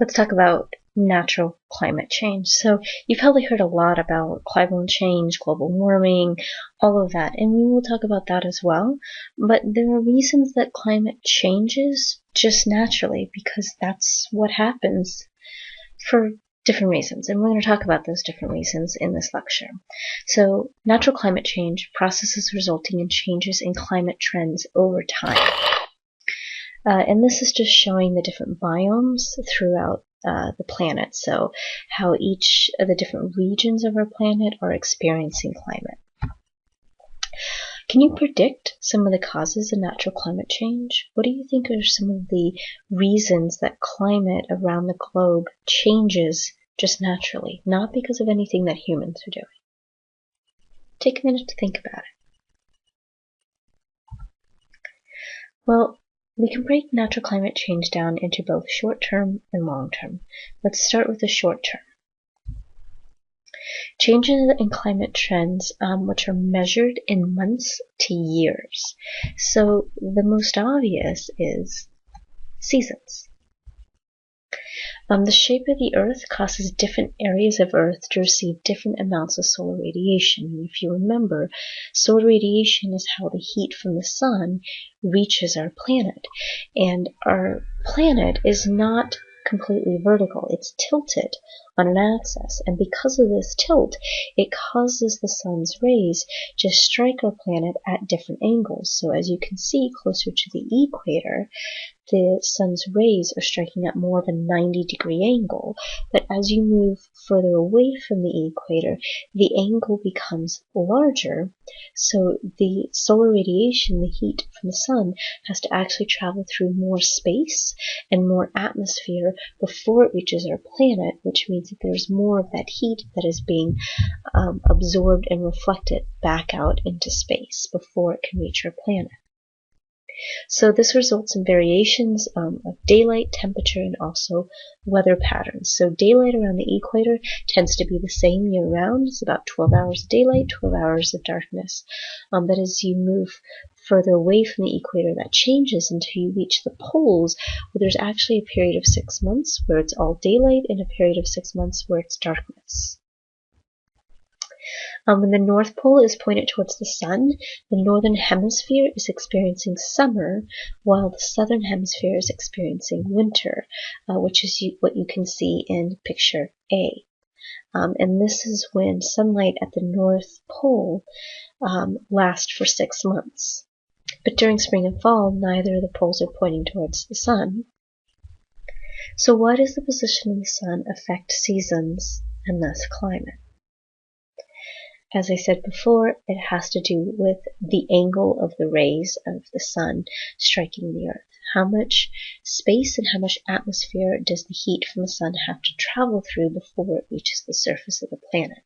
let's talk about natural climate change. So you've probably heard a lot about climate change, global warming, all of that, and we will talk about that as well. But there are reasons that climate changes just naturally because that's what happens for different reasons, and we're going to talk about those different reasons in this lecture. So natural climate change, processes resulting in changes in climate trends over time. And this is just showing the different biomes throughout the planet, so how each of the different regions of our planet are experiencing climate. Can you predict some of the causes of natural climate change? What do you think are some of the reasons that climate around the globe changes just naturally, not because of anything that humans are doing? Take a minute to think about it. Well, we can break natural climate change down into both short-term and long-term. Let's start with the short-term. Changes in climate trends, which are measured in months to years. So the most obvious is seasons. The shape of the Earth causes different areas of Earth to receive different amounts of solar radiation. And if you remember, solar radiation is how the heat from the sun reaches our planet. And our planet is not completely vertical. It's tilted on an axis. And because of this tilt, it causes the sun's rays to strike our planet at different angles. So as you can see closer to the equator, the sun's rays are striking at more of a 90-degree angle, but as you move further away from the equator, the angle becomes larger, so the solar radiation, the heat from the sun, has to actually travel through more space and more atmosphere before it reaches our planet, which means that there's more of that heat that is being absorbed and reflected back out into space before it can reach our planet. So this results in variations of daylight, temperature, and also weather patterns. So daylight around the equator tends to be the same year-round. It's about 12 hours of daylight, 12 hours of darkness. But as you move further away from the equator, that changes until you reach the poles, where there's actually a period of 6 months where it's all daylight and a period of 6 months where it's darkness. When the North Pole is pointed towards the sun, the northern hemisphere is experiencing summer, while the southern hemisphere is experiencing winter, which is what you can see in picture A. And this is when sunlight at the North Pole lasts for 6 months. But during spring and fall, neither of the poles are pointing towards the sun. So why does the position of the sun affect seasons and thus climate? As I said before, it has to do with the angle of the rays of the sun striking the Earth. How much space and how much atmosphere does the heat from the sun have to travel through before it reaches the surface of the planet?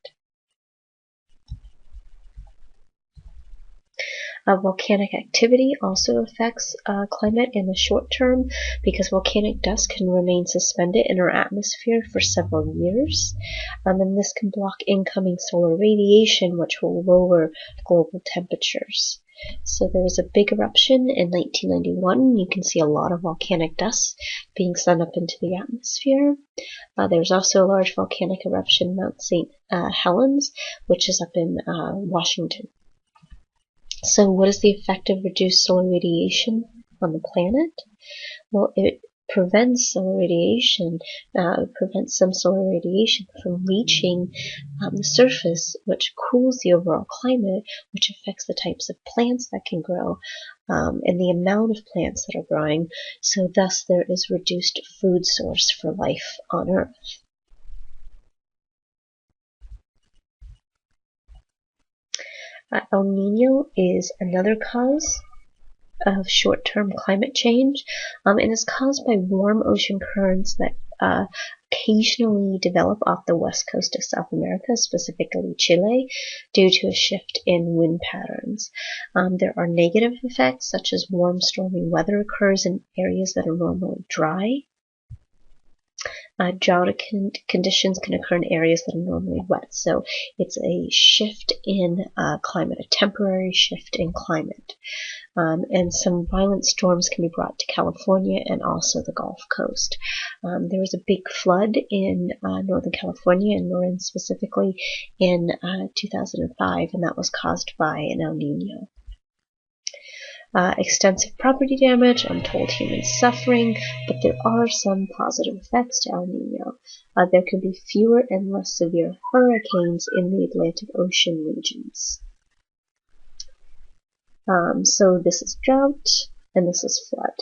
Volcanic activity also affects climate in the short term because volcanic dust can remain suspended in our atmosphere for several years. And this can block incoming solar radiation, which will lower global temperatures. So there was a big eruption in 1991. You can see a lot of volcanic dust being sent up into the atmosphere. There's also a large volcanic eruption, Mount St. Helens, which is up in Washington. So what is the effect of reduced solar radiation on the planet? Well, it prevents solar radiation, prevents some solar radiation from reaching the surface, which cools the overall climate, which affects the types of plants that can grow and the amount of plants that are growing. So thus there is reduced food source for life on Earth. El Nino is another cause of short-term climate change, and is caused by warm ocean currents that occasionally develop off the west coast of South America, specifically Chile, due to a shift in wind patterns. There are negative effects, such as warm, stormy weather occurs in areas that are normally dry. Drought conditions can occur in areas that are normally wet. So it's a shift in climate, a temporary shift in climate. And some violent storms can be brought to California and also the Gulf Coast. There was a big flood in Northern California, and Marin specifically, in 2005, and that was caused by an El Nino. Extensive property damage, untold human suffering, but there are some positive effects to El Nino. There can be fewer and less severe hurricanes in the Atlantic Ocean regions. So this is drought, and this is flood.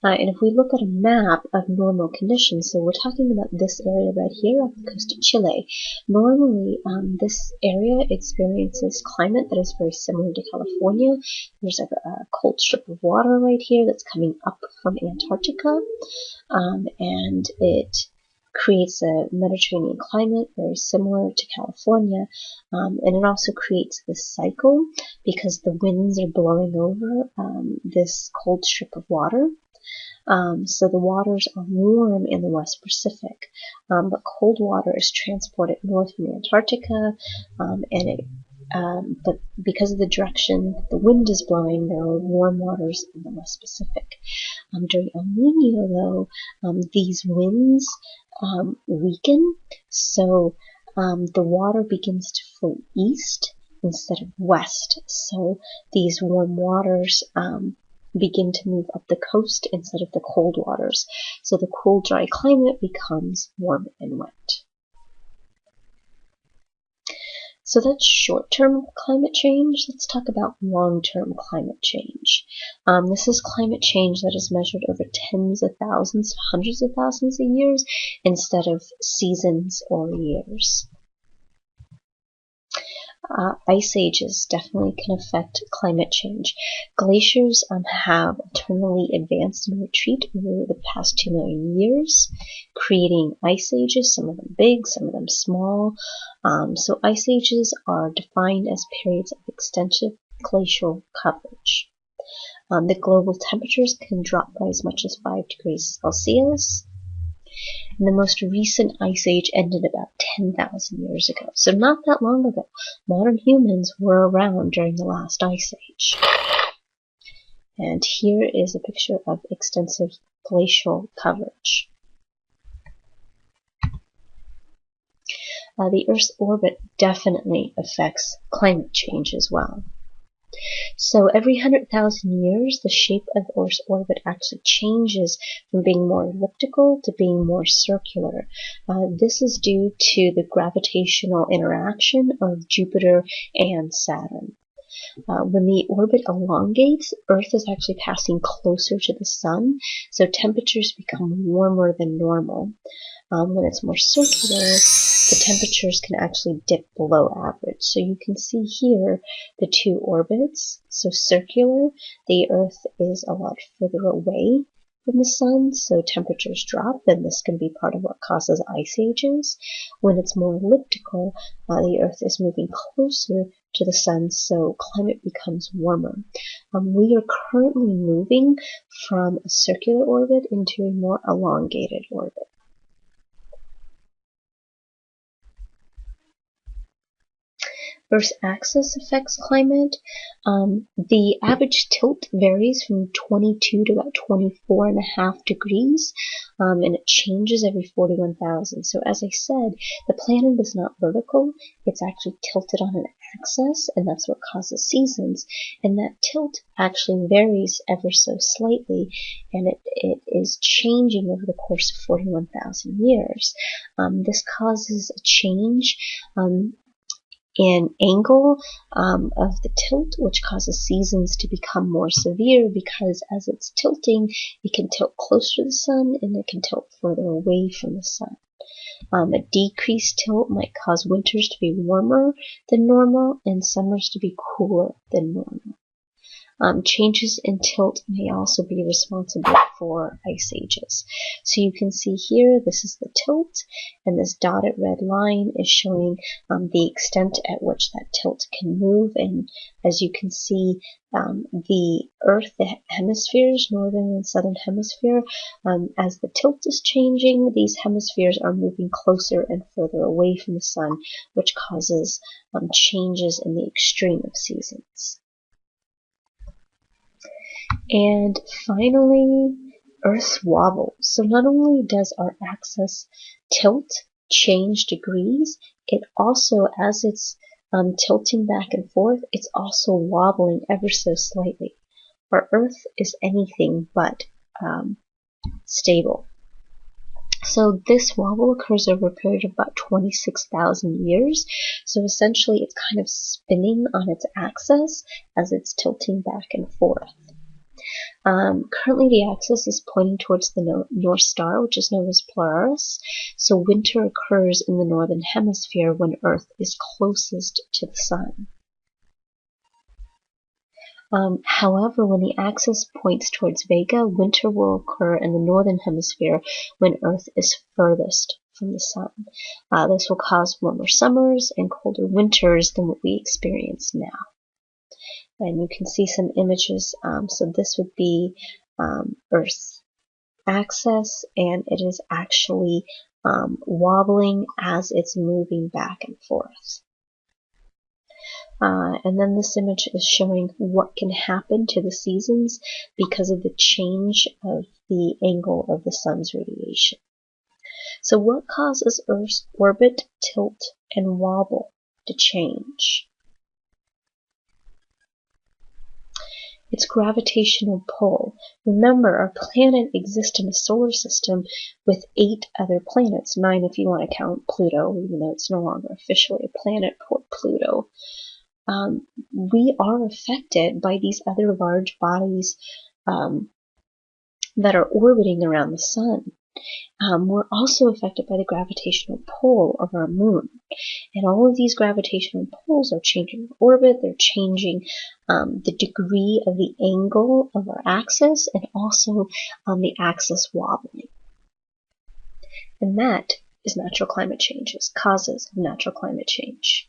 And if we look at a map of normal conditions, so we're talking about this area right here off the coast of Chile. Normally, this area experiences climate that is very similar to California. There's a cold strip of water right here that's coming up from Antarctica, and it creates a Mediterranean climate very similar to California, and it also creates this cycle because the winds are blowing over this cold strip of water. So the waters are warm in the West Pacific, but cold water is transported north from Antarctica, but because of the direction the wind is blowing, there are warm waters in the West Pacific. During El Nino, though, these winds weaken, so the water begins to flow east instead of west. So these warm waters begin to move up the coast instead of the cold waters. So the cool, dry climate becomes warm and wet. So that's short-term climate change. Let's talk about long-term climate change. This is climate change that is measured over tens of thousands, hundreds of thousands of years instead of seasons or years. Ice ages definitely can affect climate change. Glaciers have eternally advanced and retreat over the past 2 million years, creating ice ages, some of them big, some of them small. So ice ages are defined as periods of extensive glacial coverage. The global temperatures can drop by as much as 5 degrees Celsius. And the most recent ice age ended about 10,000 years ago. So not that long ago. Modern humans were around during the last ice age. And here is a picture of extensive glacial coverage. The Earth's orbit definitely affects climate change as well. So every 100,000 years, the shape of the Earth's orbit actually changes from being more elliptical to being more circular. This is due to the gravitational interaction of Jupiter and Saturn. When the orbit elongates, Earth is actually passing closer to the Sun, so temperatures become warmer than normal. When it's more circular, the temperatures can actually dip below average. So you can see here the two orbits. So circular, the Earth is a lot further away from the Sun, so temperatures drop, and this can be part of what causes ice ages. When it's more elliptical, the Earth is moving closer to the Sun, so climate becomes warmer. We are currently moving from a circular orbit into a more elongated orbit. Earth's axis affects climate. The average tilt varies from 22 to about 24.5 degrees, and it changes every 41,000. So as I said, the planet is not vertical, it's actually tilted on an axis, and that's what causes seasons. And that tilt actually varies ever so slightly, and it is changing over the course of 41,000 years. This causes a change in angle of the tilt, which causes seasons to become more severe because as it's tilting, it can tilt closer to the Sun and it can tilt further away from the Sun. A decreased tilt might cause winters to be warmer than normal and summers to be cooler than normal. Changes in tilt may also be responsible for ice ages. So you can see here, this is the tilt, and this dotted red line is showing the extent at which that tilt can move. And as you can see, the Earth, the hemispheres, northern and southern hemisphere, as the tilt is changing, these hemispheres are moving closer and further away from the sun, which causes changes in the extreme of seasons. And finally, Earth's wobble. So not only does our axis tilt change degrees, it also, as it's tilting back and forth, it's also wobbling ever so slightly. Our Earth is anything but stable. So this wobble occurs over a period of about 26,000 years. So essentially it's kind of spinning on its axis as it's tilting back and forth. Currently the axis is pointing towards the North Star, which is known as Polaris. So winter occurs in the northern hemisphere when Earth is closest to the sun. However, when the axis points towards Vega, winter will occur in the northern hemisphere when Earth is furthest from the sun. This will cause warmer summers and colder winters than what we experience now. And you can see some images. So this would be Earth's axis, and it is actually wobbling as it's moving back and forth. And then this image is showing what can happen to the seasons because of the change of the angle of the sun's radiation. So what causes Earth's orbit, tilt, and wobble to change? Its gravitational pull. Remember, our planet exists in a solar system with 8 other planets, 9 if you want to count Pluto, even though it's no longer officially a planet, poor Pluto. We are affected by these other large bodies that are orbiting around the sun. We're also affected by the gravitational pull of our moon. And all of these gravitational pulls are changing orbit, they're changing the degree of the angle of our axis, and also the axis wobbling. And that is natural climate change, is causes of natural climate change.